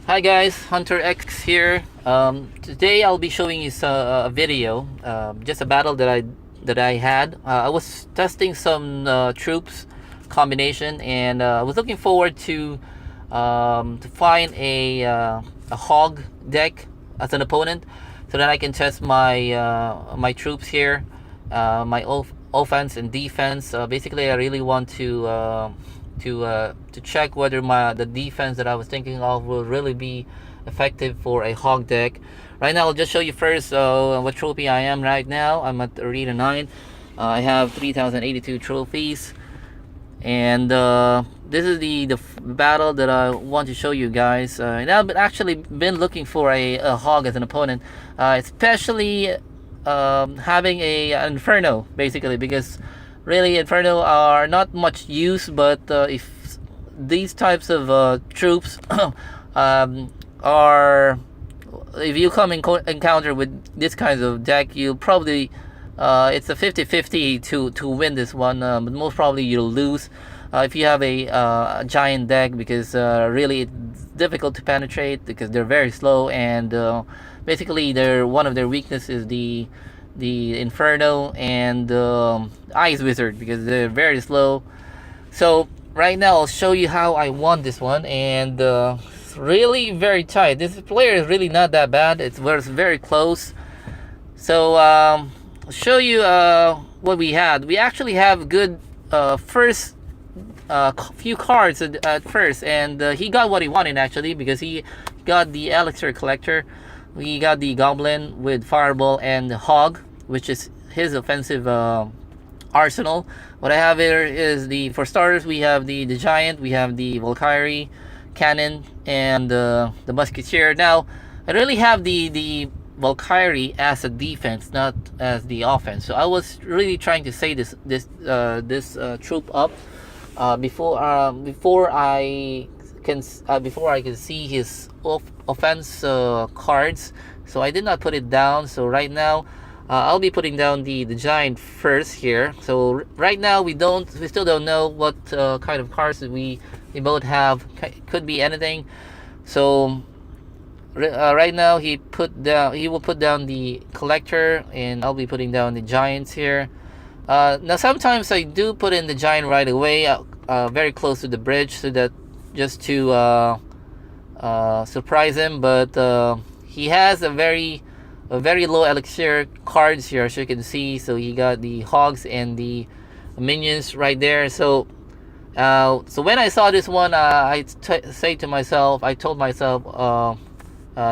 Hi guys, Hunter X here. Today I'll be showing you a video, just a battle that I had. I was testing some troops combination, and I was looking forward to find a hog deck as an opponent, so that I can test my troops here, my offense and defense. Basically, I really want to check whether the defense that I was thinking of will really be effective for a hog deck. Right now, I'll just show you first what trophy I am right now. I'm at Arena 9. I have 3,082 trophies, and this is the battle that I want to show you guys. And I've actually been looking for a hog as an opponent, especially having an Inferno, basically, because really Inferno are not much use, but if these types of troops are, if you come in encounter with this kinds of deck, you'll probably it's a 50-50 to win this one, but most probably you'll lose if you have a giant deck, because really it's difficult to penetrate because they're very slow, and basically one of their weaknesses is the Inferno and Ice Wizard, because they're very slow. So right now I'll show you how I won this one, and it's really very tight. This player is really not that bad. It was very close. So I'll show you what we had. We actually have good first few cards at first, and he got what he wanted actually, because he got the Elixir Collector. We got the Goblin with Fireball and the Hog, which is his offensive arsenal. What I have here is for starters, we have the Giant, we have the Valkyrie Cannon, and the Musketeer. Now, I really have the Valkyrie as a defense, not as the offense. So I was really trying to say this troop up before I can see his offense cards. So I did not put it down. So right now I'll be putting down the Giant first here. So right now we still don't know what kind of cards that we both have. Could be anything. So right now he will put down the Collector, and I'll be putting down the Giants here. Now sometimes I do put in the Giant right away, very close to the bridge, so that just to surprise him. But he has a very low elixir cards here, as you can see. So he got the Hogs and the minions right there. So when I saw this one, I told myself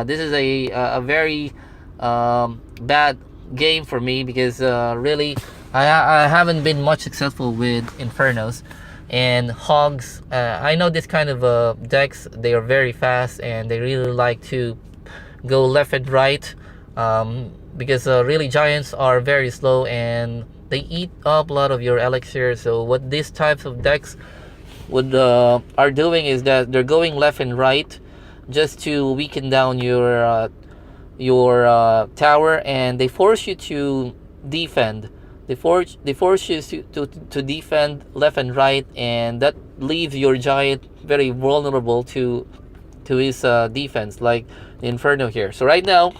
this is a very bad game for me, because really I haven't been much successful with Infernos and Hogs. I know this kind of decks, they are very fast and they really like to go left and right, because really Giants are very slow and they eat up a lot of your elixir. So what these types of decks are doing is that they're going left and right just to weaken down your tower, and they force you to defend. They force you to defend left and right, and that leaves your Giant very vulnerable to his defense, like the Inferno here. So right now,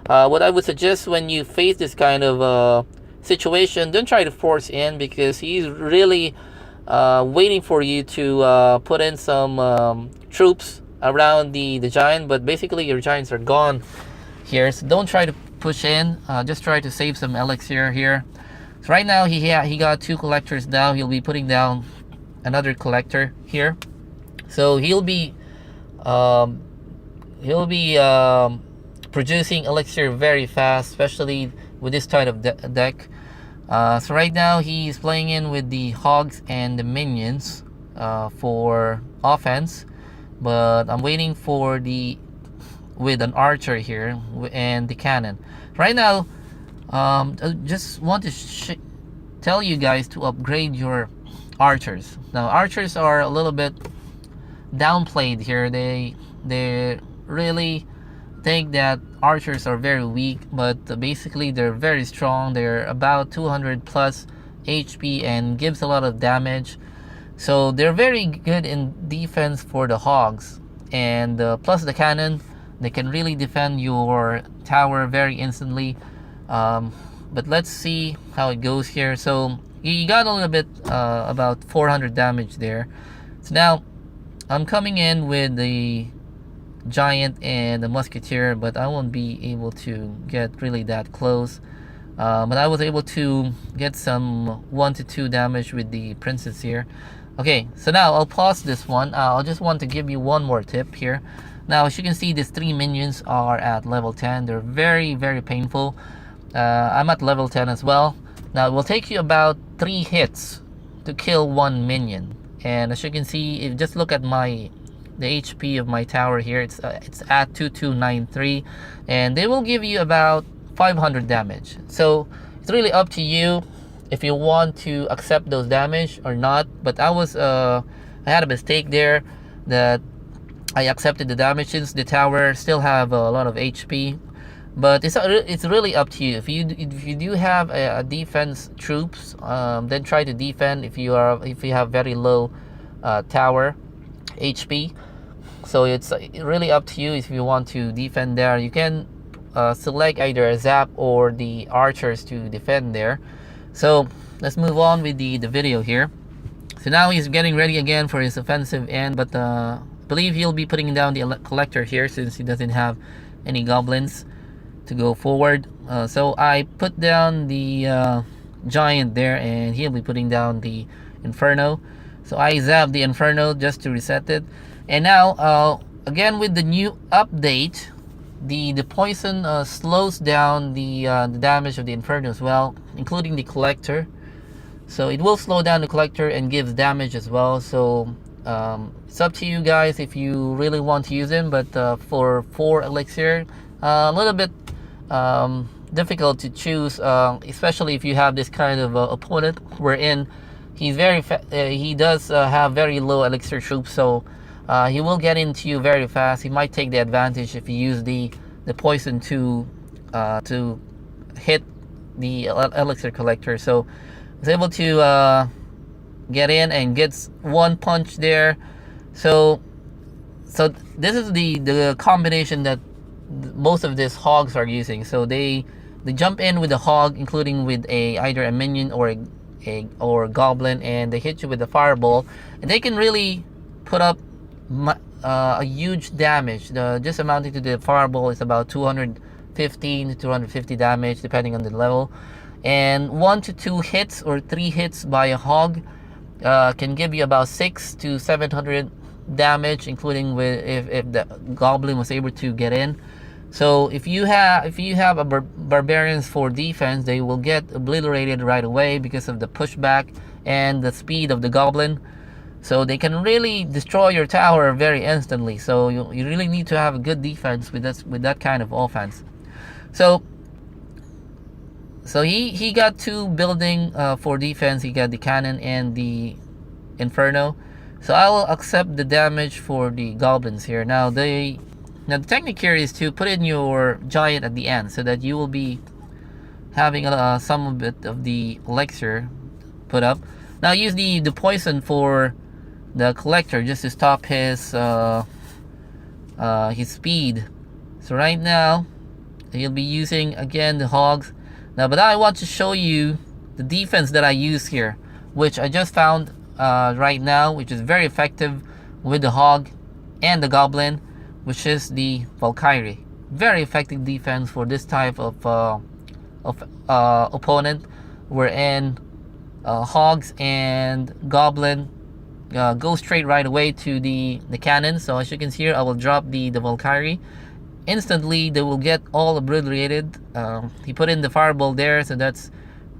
what I would suggest when you face this kind of situation, don't try to force in, because he's really waiting for you to put in some troops around the Giant, but basically your Giants are gone here. So don't try to push in, just try to save some elixir here. So right now he got two Collectors down. He'll be putting down another Collector here. So he'll be producing elixir very fast, especially with this type of deck. So right now he's playing in with the Hogs and the minions for offense, but I'm waiting for with an archer here and the cannon. Right now, I just want to tell you guys to upgrade your archers. Now archers are a little bit downplayed here. They really think that archers are very weak, but basically they're very strong. They're about 200 plus HP and gives a lot of damage. So they're very good in defense for the Hogs. and plus the cannon, they can really defend your tower very instantly. But let's see how it goes here. So you got a little bit about 400 damage there. So now I'm coming in with the giant and the musketeer, but I won't be able to get really that close. But I was able to get some 1 to 2 damage with the princess here. Okay, so now I'll pause this one. I'll just want to give you one more tip here. Now, as you can see, these 3 minions are at level 10. They're very, very painful. I'm at level 10 as well. Now, it will take you about 3 hits to kill 1 minion. And as you can see, if you just look at the HP of my tower here, it's at 2293, and they will give you about 500 damage. So it's really up to you if you want to accept those damage or not. But I had a mistake there that I accepted the damage since the tower still have a lot of HP. But it's really up to you. If you do have a defense troops, then try to defend if you have very low tower HP. So it's really up to you if you want to defend there. You can select either a zap or the archers to defend there. So let's move on with the video here. So now he's getting ready again for his offensive end, but I believe he'll be putting down the collector here since he doesn't have any goblins to go forward. So I put down the giant there, and he'll be putting down the inferno. So I zap the inferno just to reset it. And now again with the new update, the poison slows down the damage of the inferno as well, including the collector. So it will slow down the collector and gives damage as well. So it's up to you guys if you really want to use him. But for 4 elixir, a little bit difficult to choose, especially if you have this kind of opponent wherein he's he does have very low elixir troops. So he will get into you very fast. He might take the advantage if you use the poison to hit the elixir collector. So he's able to get in and gets 1 punch there. So this is the combination that most of these hogs are using. So they jump in with the hog, including with either a minion or a goblin, and they hit you with the fireball, and they can really put up a huge damage. Just amounting to the fireball is about 215 to 250 damage depending on the level, and 1 to 2 hits or 3 hits by a hog can give you about 600 to 700 damage, including with if the goblin was able to get in. So if you have a barbarians for defense, they will get obliterated right away because of the pushback and the speed of the goblin. So they can really destroy your tower very instantly. So you really need to have a good defense with that kind of offense. So he got 2 building for defense. He got the cannon and the inferno. So I will accept the damage for the goblins here. Now the technique here is to put in your giant at the end so that you will be having some of it of the elixir put up. Now use the poison for the collector just to stop his speed. So right now he'll be using again the hogs. Now, but I want to show you the defense that I use here, which I just found right now, which is very effective with the hog and the goblin, which is the Valkyrie. Very effective defense for this type of opponent, wherein hogs and goblin go straight right away to the cannon. So as you can see here, I will drop the Valkyrie. Instantly they will get all obliterated. He put in the fireball there, so that's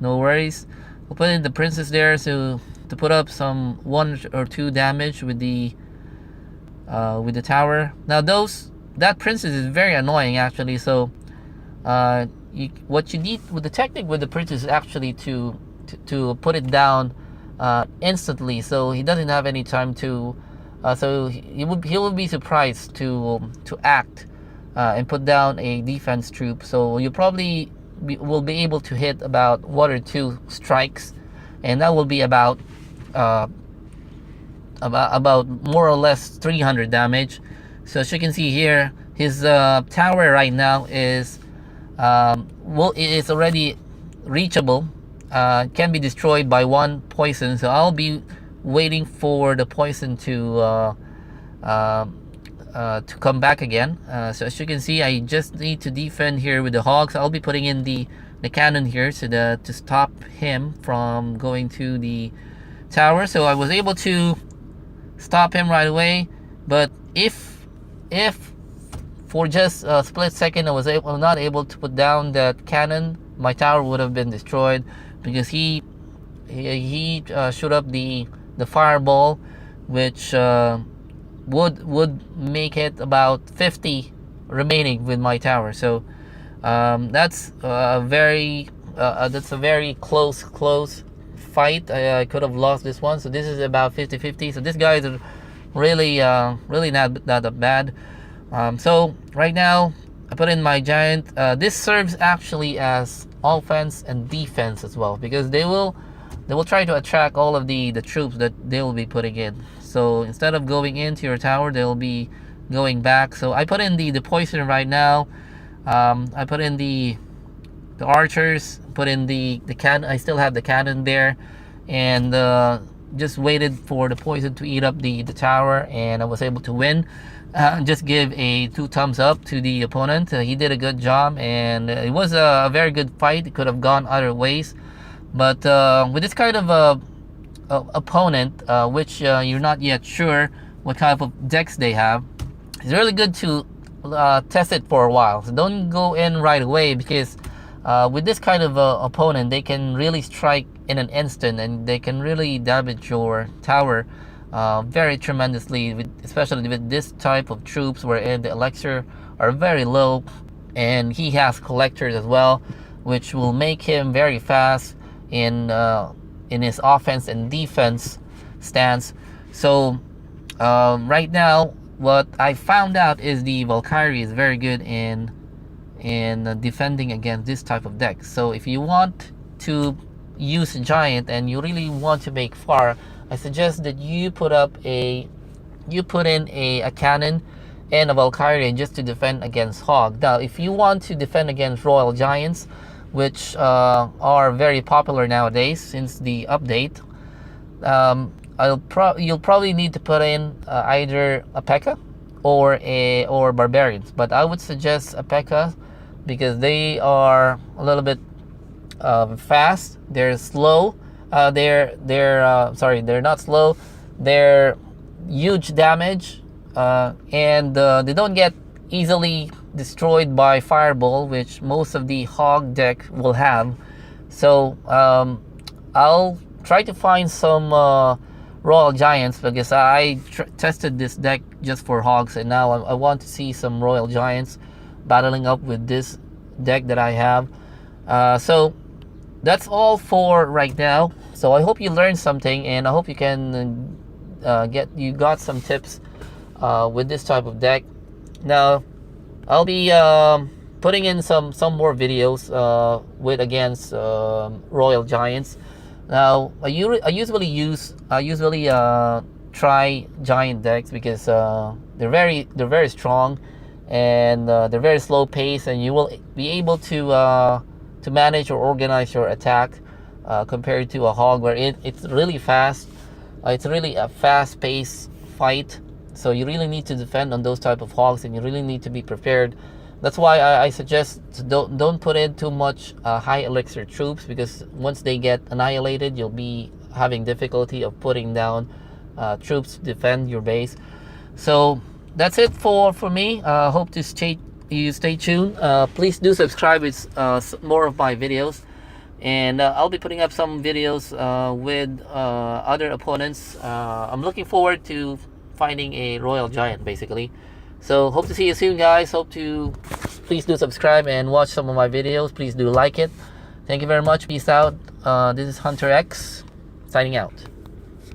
no worries. We'll put in the princess there so to put up some 1 or 2 damage with the tower. Now that princess is very annoying actually. So what you need with the technique with the princess is actually to put it down instantly, so he doesn't have any time to so he will be surprised to act and put down a defense troop. So you probably will be able to hit about 1 or 2 strikes, and that will be about more or less 300 damage. So as you can see here, his tower right now is it's already reachable. Can be destroyed by one poison. So I'll be waiting for the poison to come back again. So as you can see, I just need to defend here with the hogs. I'll be putting in the cannon here so that to stop him from going to the tower. So I was able to stop him right away. But if for just a split second I was not able to put down that cannon, my tower would have been destroyed, because he shot up the fireball, which would make it about 50 remaining with my tower. So that's a very close fight. I could have lost this one. So this is about 50-50. So this guy is really not that bad. So right now I put in my giant. This serves actually as offense and defense as well, because they will try to attract all of the troops that they will be putting in. So instead of going into your tower, they'll be going back. So I put in the poison right now. I put in the archers, put in the cannon. I still have the cannon there, and just waited for the poison to eat up the tower, and I was able to win. Just give a 2 thumbs up to the opponent. He did a good job, and it was a very good fight. It could have gone other ways, but with this kind of opponent, which you're not yet sure what type of decks they have, it's really good to test it for a while. So don't go in right away, because with this kind of opponent, they can really strike in an instant, and they can really damage your tower very tremendously, especially with this type of troops wherein the elixir are very low, and he has collectors as well, which will make him very fast in his offense and defense stance. So right now, what I found out is the Valkyrie is very good in defending against this type of deck. So if you want to use a giant and you really want to make far, I suggest that you put in a cannon and a Valkyrie just to defend against hog. Now if you want to defend against royal giants, which are very popular nowadays since the update, you'll probably need to put in either a P.E.K.K.A. or barbarians, but I would suggest a P.E.K.K.A. because they are a little bit fast. They're slow. They're not slow. They're huge damage, and they don't get easily destroyed by fireball, which most of the hog deck will have. So I'll try to find some royal giants, because I tested this deck just for hogs, and now I want to see some royal giants battling up with this deck that I have. So that's all for right now. So I hope you learned something, and I hope you can got some tips with this type of deck. Now I'll be putting in some more videos with against royal giants. Now I usually try giant decks, because they're very strong, and they're very slow pace, and you will be able to manage or organize your attack compared to a hog, where it's really fast. It's really a fast paced fight, so you really need to defend on those type of hogs, and you really need to be prepared. That's why I suggest don't put in too much high elixir troops, because once they get annihilated, you'll be having difficulty of putting down troops to defend your base. So that's it for me. Hope to stay tuned. Please do subscribe with more of my videos, and I'll be putting up some videos with other opponents. I'm looking forward to finding a royal giant, basically. So hope to see you soon, guys. Please do subscribe and watch some of my videos. Please do like it. Thank you very much. Peace out. This is Hunter X signing out.